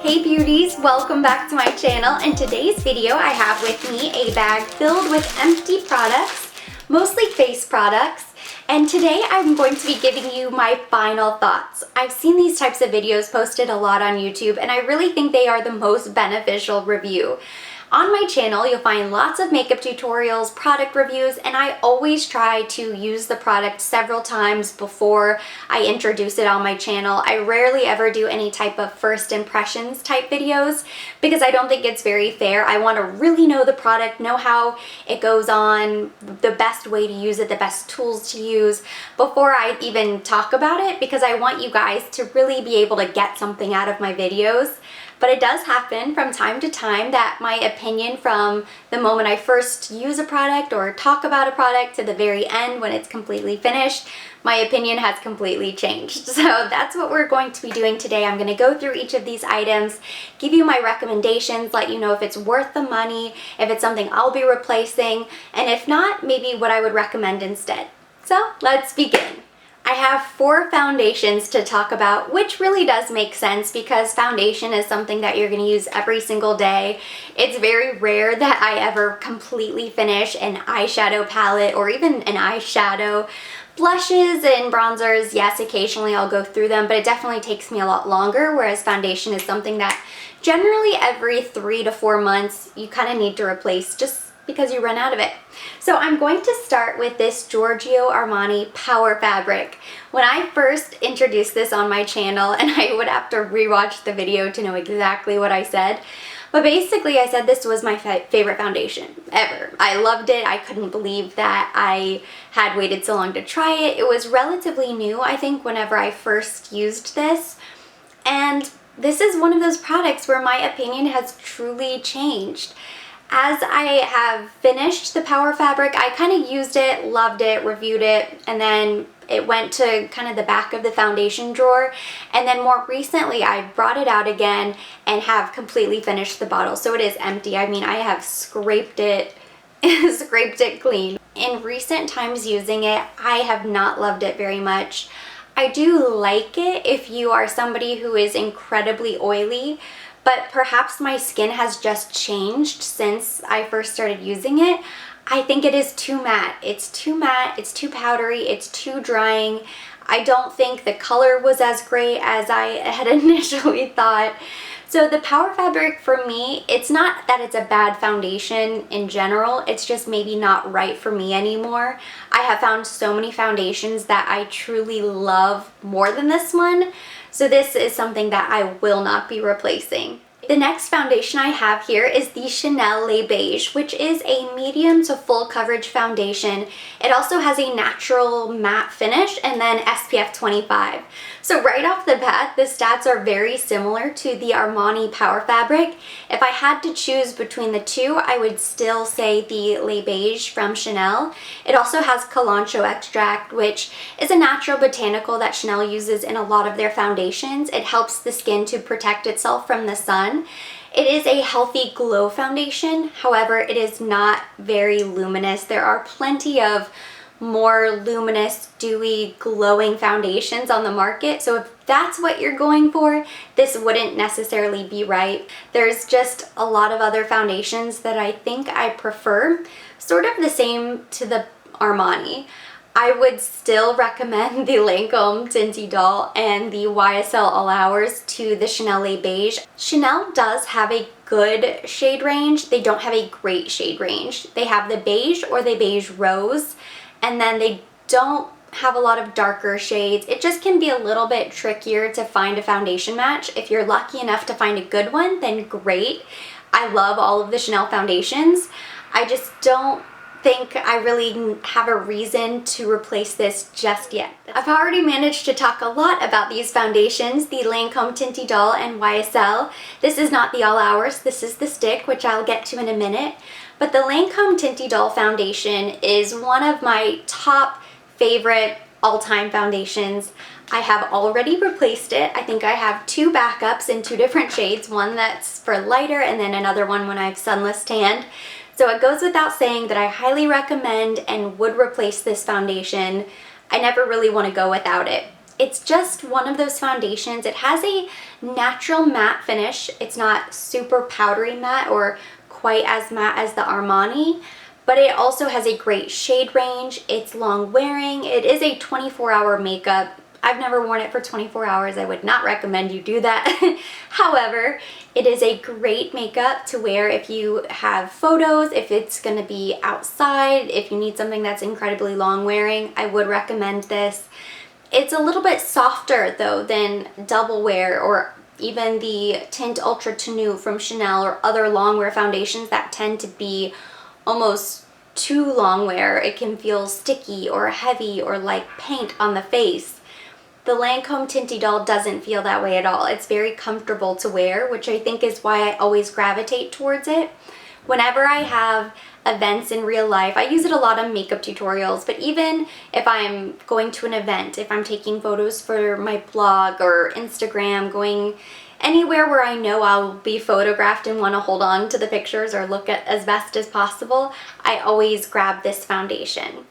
Hey beauties, welcome back to my channel. In today's video I have with me a bag filled with empty products, mostly face products, and today I'm going to be giving you my final thoughts. I've seen these types of videos posted a lot on YouTube and I really think they are the most beneficial review. On my channel, you'll find lots of makeup tutorials, product reviews, and I always try to use the product several times before I introduce it on my channel. I rarely ever do any type of first impressions type videos because I don't think it's very fair. I want to really know the product, know how it goes on, the best way to use it, the best tools to use before I even talk about it, because I want you guys to really be able to get something out of my videos. But it does happen from time to time that my opinion from the moment I first use a product or talk about a product to the very end when it's completely finished, my opinion has completely changed. So that's what we're going to be doing today. I'm going to go through each of these items, give you my recommendations, let you know if it's worth the money, if it's something I'll be replacing, and if not, maybe what I would recommend instead. So let's begin. I have 4 foundations to talk about, which really does make sense because foundation is something that you're going to use every single day. It's very rare that I ever completely finish an eyeshadow palette or even an eyeshadow. Blushes and bronzers, yes, occasionally I'll go through them, but it definitely takes me a lot longer, whereas foundation is something that generally every 3 to 4 months you kind of need to replace just because you run out of it. So I'm going to start with this Giorgio Armani Power Fabric. When I first introduced this on my channel, and I would have to rewatch the video to know exactly what I said, but basically I said this was my favorite foundation ever. I loved it. I couldn't believe that I had waited so long to try it. It was relatively new, I think, whenever I first used this, and this is one of those products where my opinion has truly changed. As I have finished the Power Fabric, I kind of used it, loved it, reviewed it, and then it went to kind of the back of the foundation drawer. And then more recently, I brought it out again and have completely finished the bottle. So it is empty. I mean, I have scraped it, scraped it clean. In recent times using it, I have not loved it very much. I do like it if you are somebody who is incredibly oily, but perhaps my skin has just changed since I first started using it. I think it is too matte. It's too matte, it's too powdery, it's too drying. I don't think the color was as great as I had initially thought. So the Power Fabric for me, it's not that it's a bad foundation in general, it's just maybe not right for me anymore. I have found so many foundations that I truly love more than this one. So this is something that I will not be replacing. The next foundation I have here is the Chanel Le Beige, which is a medium to full coverage foundation. It also has a natural matte finish and then SPF 25. So right off the bat, the stats are very similar to the Armani Power Fabric. If I had to choose between the two, I would still say the Le Beige from Chanel. It also has Cilantro extract, which is a natural botanical that Chanel uses in a lot of their foundations. It helps the skin to protect itself from the sun. It is a healthy glow foundation, however, it is not very luminous. There are plenty of more luminous, dewy, glowing foundations on the market, so if that's what you're going for, this wouldn't necessarily be right. There's just a lot of other foundations that I think I prefer, sort of the same to the Armani. I would still recommend the Lancome Tinty Doll and the YSL All Hours to the Chanel Le Beige. Chanel does have a good shade range. They don't have a great shade range. They have the beige or the beige rose, and then they don't have a lot of darker shades. It just can be a little bit trickier to find a foundation match. If you're lucky enough to find a good one, then great. I love all of the Chanel foundations. I just don't think I really have a reason to replace this just yet. I've already managed to talk a lot about these foundations, the Lancome Tinty Doll and YSL. This is not the All Hours, this is the stick, which I'll get to in a minute. But the Lancome Tinty Doll foundation is one of my top favorite all-time foundations. I have already replaced it. I think I have 2 backups in 2 different shades, one that's for lighter and then another one when I have sunless tanned. So it goes without saying that I highly recommend and would replace this foundation. I never really want to go without it. It's just one of those foundations. It has a natural matte finish. It's not super powdery matte or quite as matte as the Armani, but it also has a great shade range. It's long wearing. It is a 24-hour makeup. I've never worn it for 24 hours. I would not recommend you do that. However, it is a great makeup to wear if you have photos, if it's going to be outside, if you need something that's incredibly long wearing. I would recommend this. It's a little bit softer though than Double Wear or even the Tint Ultra Tenue from Chanel or other long wear foundations that tend to be almost too long wear. It can feel sticky or heavy or like paint on the face. The Lancome Tinty Doll doesn't feel that way at all. It's very comfortable to wear, which I think is why I always gravitate towards it. Whenever I have events in real life, I use it a lot on makeup tutorials, but even if I'm going to an event, if I'm taking photos for my blog or Instagram, going anywhere where I know I'll be photographed and want to hold on to the pictures or look at as best as possible, I always grab this foundation.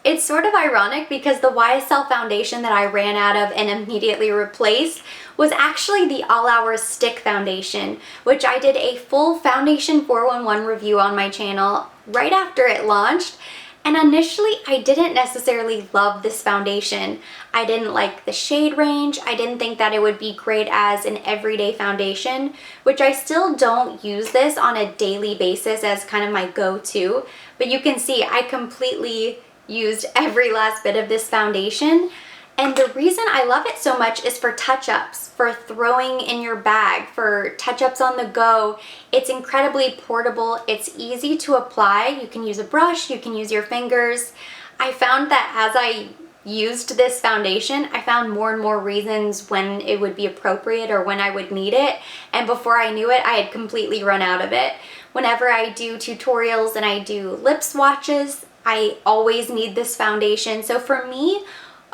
It's sort of ironic because the YSL foundation that I ran out of and immediately replaced was actually the All Hours Stick Foundation, which I did a full Foundation 411 review on my channel right after it launched. And initially, I didn't necessarily love this foundation. I didn't like the shade range. I didn't think that it would be great as an everyday foundation, which I still don't use this on a daily basis as kind of my go-to. But you can see I completely used every last bit of this foundation, and the reason I love it so much is for touch-ups, for throwing in your bag, for touch-ups on the go. It's incredibly portable. It's easy to apply. You can use a brush, you can use your fingers. I found that as I used this foundation, I found more and more reasons when it would be appropriate or when I would need it, and before I knew it, I had completely run out of it. Whenever I do tutorials and I do lip swatches, I always need this foundation. So for me,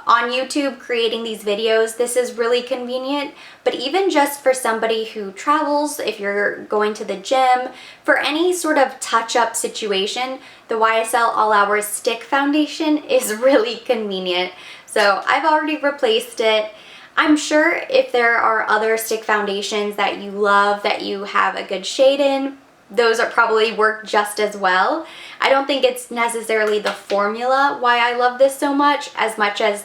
on YouTube creating these videos, this is really convenient, but even just for somebody who travels, if you're going to the gym, for any sort of touch-up situation, the YSL All Hours Stick Foundation is really convenient. So I've already replaced it. I'm sure if there are other stick foundations that you love, that you have a good shade in, those are probably work just as well. I don't think it's necessarily the formula why I love this so much as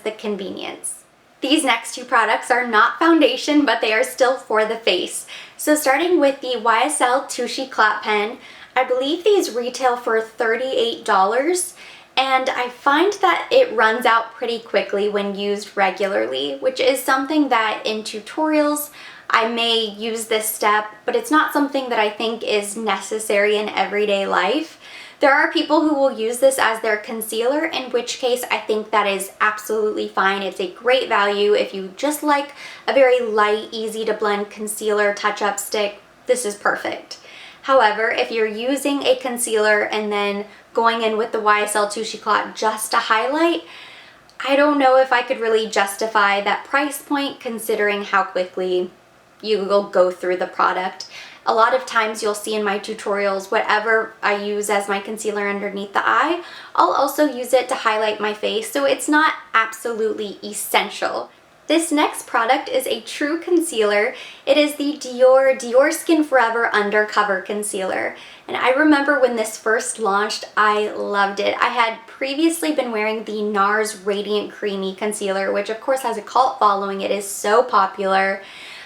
the convenience. These next two products are not foundation, but they are still for the face. So starting with the YSL Tushy Clot Pen, I believe these retail for $38, and I find that it runs out pretty quickly when used regularly, which is something that in tutorials I may use this step, but it's not something that I think is necessary in everyday life. There are people who will use this as their concealer, in which case I think that is absolutely fine. It's a great value if you just like a very light, easy to blend concealer touch-up stick. This is perfect. However, if you're using a concealer and then going in with the YSL Tushy Clot just to highlight, I don't know if I could really justify that price point considering how quickly you will go through the product. A lot of times you'll see in my tutorials, whatever I use as my concealer underneath the eye, I'll also use it to highlight my face, so it's not absolutely essential. This next product is a true concealer. It is the Dior Skin Forever Undercover Concealer. And I remember when this first launched, I loved it. I had previously been wearing the NARS Radiant Creamy Concealer, which of course has a cult following. It is so popular.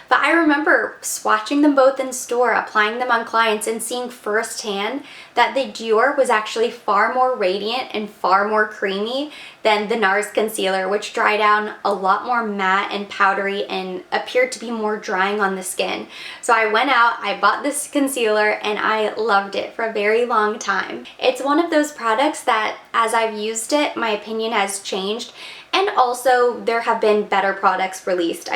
But I remember swatching them both in store, applying them on clients, and seeing firsthand that the Dior was actually far more radiant and far more creamy than the NARS concealer, which dried down a lot more matte and powdery and appeared to be more drying on the skin. So I went out, I bought this concealer, and I loved it for a very long time. It's one of those products that, as I've used it, my opinion has changed, and also there have been better products released.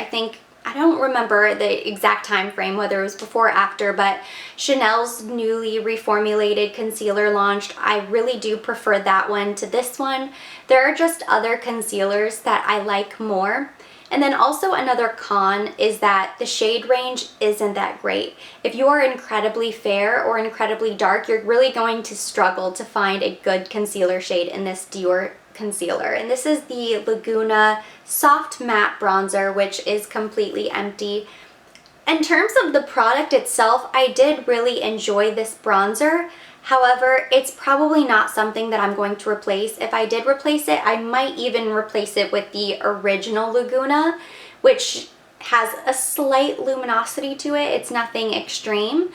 I don't remember the exact time frame, whether it was before or after, but Chanel's newly reformulated concealer launched. I really do prefer that one to this one. There are just other concealers that I like more. And then also another con is that the shade range isn't that great. If you are incredibly fair or incredibly dark, you're really going to struggle to find a good concealer shade in this Dior concealer, and this is the Laguna Soft Matte Bronzer, which is completely empty. In terms of the product itself, I did really enjoy this bronzer. However, it's probably not something that I'm going to replace. If I did replace it, I might even replace it with the original Laguna, which has a slight luminosity to it. It's nothing extreme.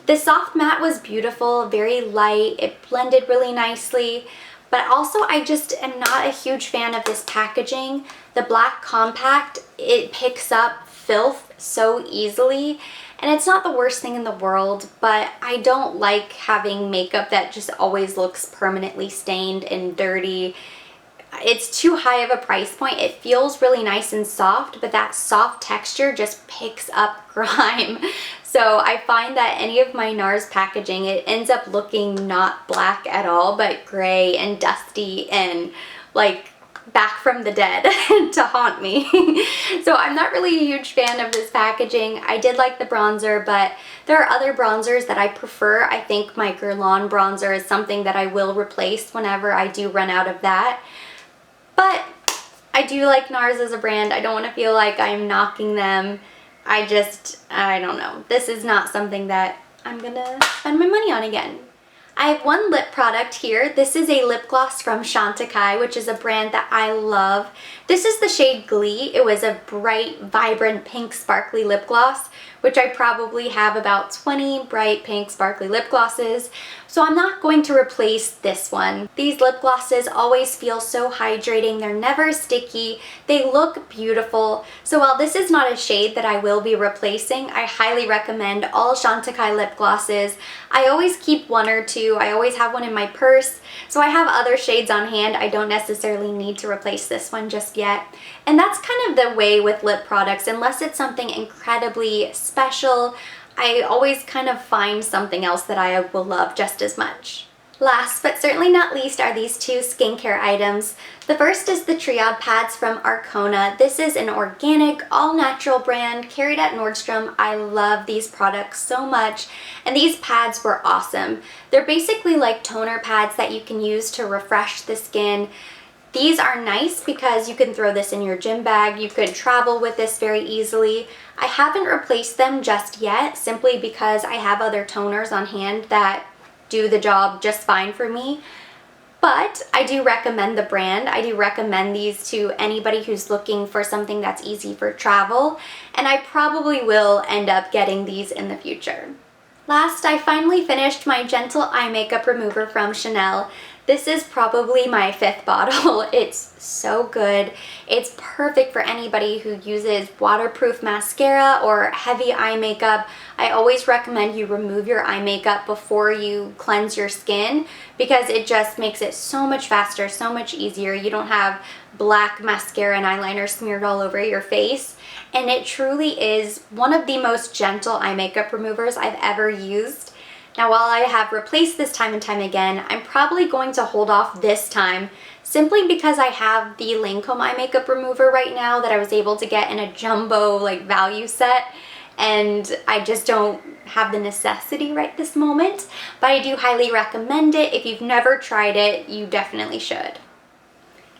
The soft matte was beautiful, very light. It blended really nicely. But also, I just am not a huge fan of this packaging. The black compact, it picks up filth so easily. And it's not the worst thing in the world, but I don't like having makeup that just always looks permanently stained and dirty. It's too high of a price point. It feels really nice and soft, but that soft texture just picks up grime. So I find that any of my NARS packaging, it ends up looking not black at all, but gray and dusty and like back from the dead to haunt me. So I'm not really a huge fan of this packaging. I did like the bronzer, but there are other bronzers that I prefer. I think my Guerlain bronzer is something that I will replace whenever I do run out of that. But I do like NARS as a brand. I don't want to feel like I'm knocking them. I don't know. This is not something that I'm gonna spend my money on again. I have one lip product here. This is a lip gloss from Chantecaille, which is a brand that I love. This is the shade Glee. It was a bright, vibrant, pink, sparkly lip gloss, which I probably have about 20 bright, pink, sparkly lip glosses. So I'm not going to replace this one. These lip glosses always feel so hydrating. They're never sticky. They look beautiful. So while this is not a shade that I will be replacing, I highly recommend all Chantecaille lip glosses. I always keep one or two. I always have one in my purse. So I have other shades on hand. I don't necessarily need to replace this one just yet. And that's kind of the way with lip products. Unless it's something incredibly special, I always kind of find something else that I will love just as much. Last but certainly not least are these two skincare items. The first is the Triad pads from Arcona. This is an organic, all-natural brand carried at Nordstrom. I love these products so much, and these pads were awesome. They're basically like toner pads that you can use to refresh the skin. These are nice because you can throw this in your gym bag. You could travel with this very easily. I haven't replaced them just yet, simply because I have other toners on hand that do the job just fine for me. But I do recommend the brand. I do recommend these to anybody who's looking for something that's easy for travel, and I probably will end up getting these in the future. Last, I finally finished my Gentle Eye Makeup Remover from Chanel. This is probably my 5th bottle. It's so good. It's perfect for anybody who uses waterproof mascara or heavy eye makeup. I always recommend you remove your eye makeup before you cleanse your skin because it just makes it so much faster, so much easier. You don't have black mascara and eyeliner smeared all over your face. And it truly is one of the most gentle eye makeup removers I've ever used. Now, while I have replaced this time and time again, I'm probably going to hold off this time simply because I have the Lancome eye makeup remover right now that I was able to get in a jumbo value set, and I just don't have the necessity right this moment, but I do highly recommend it. If you've never tried it, you definitely should.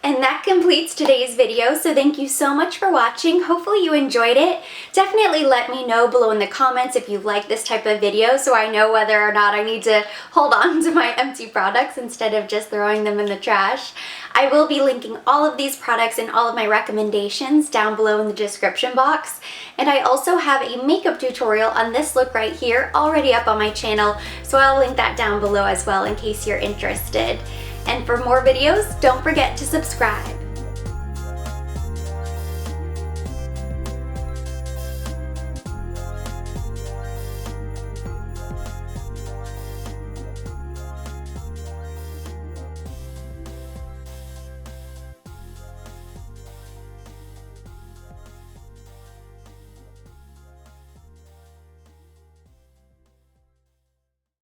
And that completes today's video, so thank you so much for watching. Hopefully you enjoyed it. Definitely let me know below in the comments if you like this type of video so I know whether or not I need to hold on to my empty products instead of just throwing them in the trash. I will be linking all of these products and all of my recommendations down below in the description box. And I also have a makeup tutorial on this look right here already up on my channel, so I'll link that down below as well in case you're interested. And for more videos, don't forget to subscribe.